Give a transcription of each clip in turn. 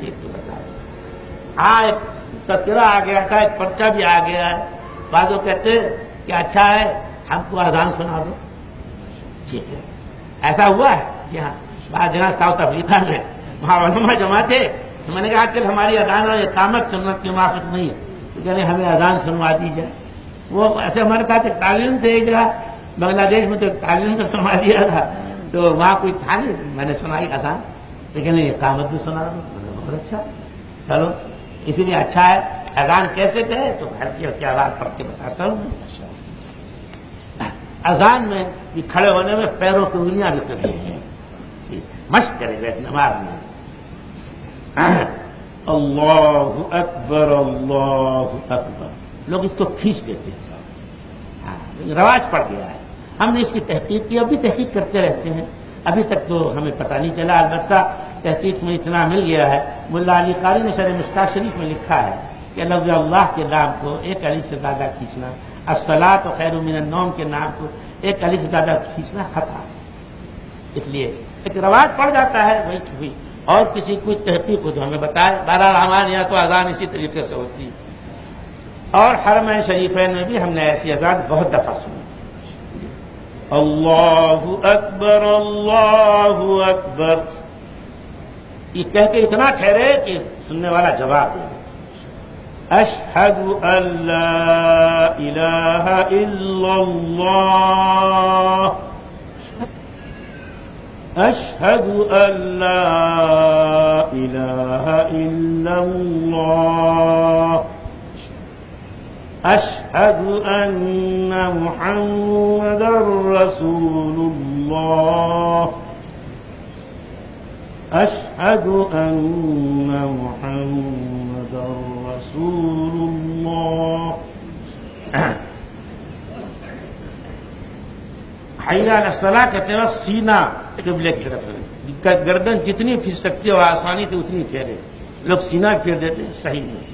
ایک تو بتاؤ. ہاں ایک تذکرہ آ گیا تھا, ایک پرچہ بھی آ گیا ہے. بعض لوگ کہتے ہیں کہ اچھا ہے ہم کو اذان سنا دو. ٹھیک ہے, ایسا ہوا ہے. جی ہاں, بعض جگہ ساؤتھ افریقہ میں وہاں علماء جمع تھے. میں نے کہا آج کل ہماری اذان اور اقامت سنت کی موافق نہیں ہے, تو کہنے ہمیں اذان سنوا دی جائے. وہ ایسے ہمارے ساتھ ایک تعلیم تھے, ایک جگہ بنگلہ دیش میں تو ایک تعلیم کو سنوا دیا تھا, تو وہاں کوئی تھا نہیں, میں نے سنائی اذان, لیکن اقامت بھی سنا دو. بہت اچھا, چلو اسی لیے اچھا ہے. اذان کیسے کہے تو گھر کی آواز پڑھ کے بتاتا ہوں. اذان میں یہ کھڑے ہونے میں پیروں کی انگلیاں بھی کرتی ہیں, مشق کرے گا نماز میں. اللہ اکبر اللہ اکبر, لوگ اس کو کھینچ دیتے ہیں, رواج پڑ گیا ہے. ہم نے اس کی تحقیق کی, اب بھی تحقیق کرتے رہتے ہیں. ابھی تک تو ہمیں پتہ نہیں چلا, البتہ تحقیق میں اتنا مل گیا ہے. ملا علی قاری نے شرح مشکاۃ شریف میں لکھا ہے کہ لفظ اللہ کے نام کو ایک الف سے زیادہ کھینچنا, الصلاۃ خیر من النوم کے نام کو ایک الف سے زیادہ کھینچنا خطا. اس لیے ایک رواج پڑ جاتا ہے وہی ہوئی, اور کسی کوئی تحقیق ہو جو ہمیں بتائے. بہرحال ہمارے یہاں تو اذان اسی طریقے سے ہوتی ہے, اور حرمین شریفین میں بھی ہم نے ایسی اذان بہت دفعہ سنی. اللہ اکبر اللہ اکبر, یہ کہہ کے اتنا ٹھہرے کہ سننے والا جواب دے. اشہد ان لا الہ الا اللہ, اشہد ان لا الہ الا اللہ, اشہد ان محمدا رسول اللہ, اشہد ان محمدا رسول اللہ. حی علی الصلاۃ کہتے ہیں سینہ قبلے کی طرف, گردن جتنی پھر سکتی ہے آسانی سے اتنی پھیرے. لوگ سینہ پھیر دیتے ہیں, صحیح نہیں.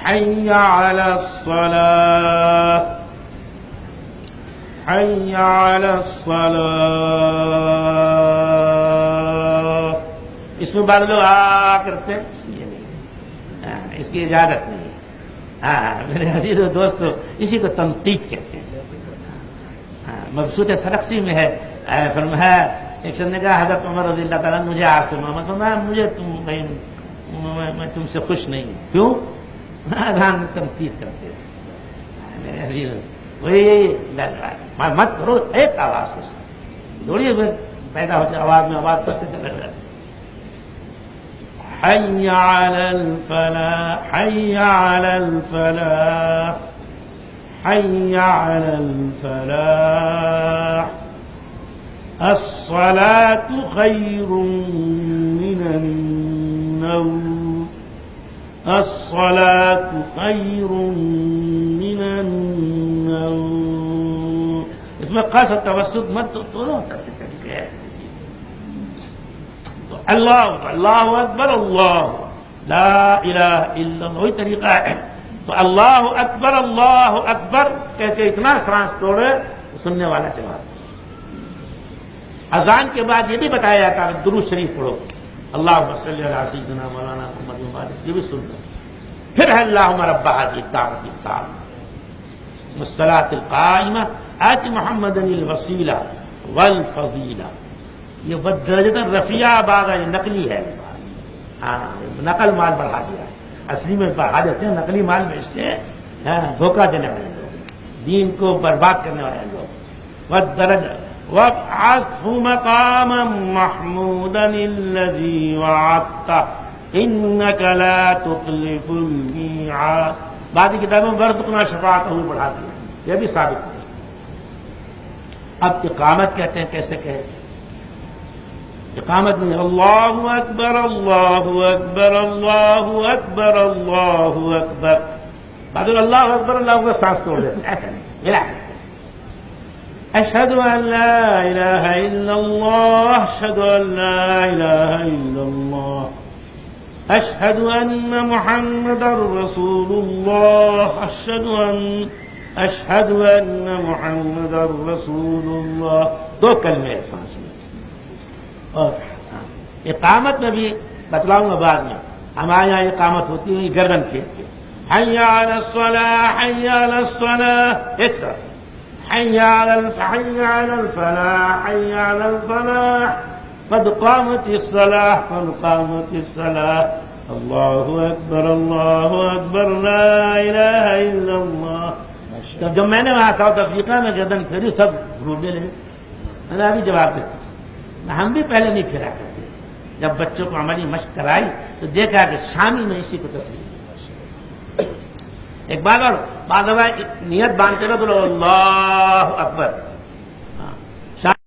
حی علی الصلاۃ, حی علی الصلاۃ, اس میں بعض لوگ کرتے ہیں, یہ نہیں, اس کی اجازت نہیں ہے. میرے عزیز و دوستو, اسی کو تنقید کہتے ہیں. مبسوط سرخسی میں ہے, فرمایا ایک شخص نے کہا حضرت عمر رضی اللہ تعالیٰ مجھے آپ سے مجھے میں تم سے خوش نہیں ہوں. کیوں؟ اذان تنقید کرتے ہیں. میرے عزیز وہی مت کرو, ایک آواز کو تھوڑی پیدا ہوتی آواز میں آواز کرتے چلے جاتے. حی علی الفلاح, حی علی الفلاح, حی علی الفلاح, الصلاۃ خیر من النوم, الصلاۃ خیر من النوم. اس میں خاص توسط مت دونوں کرتے ہیں. اللہ اللہ اکبر اللہ لا الہ الا اللہ, وہی طریقہ ہے. تو اللہ اکبر کہہ کے اتنا سانس توڑے سننے والا جواب. اذان کے بعد یہ بھی بتایا جاتا ہے درود شریف پڑھو, اللہم صلی علی سیدنا مولانا محمد وعلی, یہ بھی سننا. پھر ہے اللہم رب ھذہ الدعوۃ التامہ والصلاۃ القائمہ آت محمدا الوسیلہ والفضیلہ. یہ درجۃ الرفیع بعد یہ نقلی ہے. ہاں, نقل مال بڑھا دیا ہے, اصلی میں بڑھا دیتے ہیں, نقلی مال بیچتے ہیں, دھوکہ دینے والے لوگ, دین کو برباد کرنے والے لوگ. والدرجہ وابعثہ مقاما محمودا الذی وعدتہ انک لا تخلف المیعاد. بعض کتابوں میں ورزقنا شفاعتہ بڑھا دیا, یہ بھی ثابت ہے. اب اقامت کہتے ہیں, کیسے کہے اقامت میں اللہ اکبر اللہ اکبر اللہ اکبر اللہ اکبر. بعد اللہ اکبر اللہ اکبر سانس توڑ دیتے, ایسا نہیں ملا. اشہد ان لا الہ الا اللہ, اشہد ان لا الہ الا اللہ, اشہد ان محمد رسول اللہ, اشہد ان محمد رسول اللہ. دو کلمے سانس میں. اور اقامت میں بھی بتلاؤں گا بعد میں. ہمارے یہاں اقامت ہوتی ہے گردن کھیل کے, حی علی الصلاح حی علی الصلاح, ایک ساتھ حی علی الفلاح حی علی الفلاح قد قامت الصلاح قد قامت الصلاح اللہ اکبر لا الہ الا اللہ. جب میں نے وہاں تھا افریقہ میں گردن پھیری سب رونے لگے. میں نے ابھی جواب دیتا, ہم بھی پہلے نہیں پھیرا کرتے. جب بچوں کو عملی مشق کرائی تو دیکھا کہ شامی میں اسی کو تسلیم. ایک بات اور بعد نیت باندھتے رہو تو اللہ اکبر,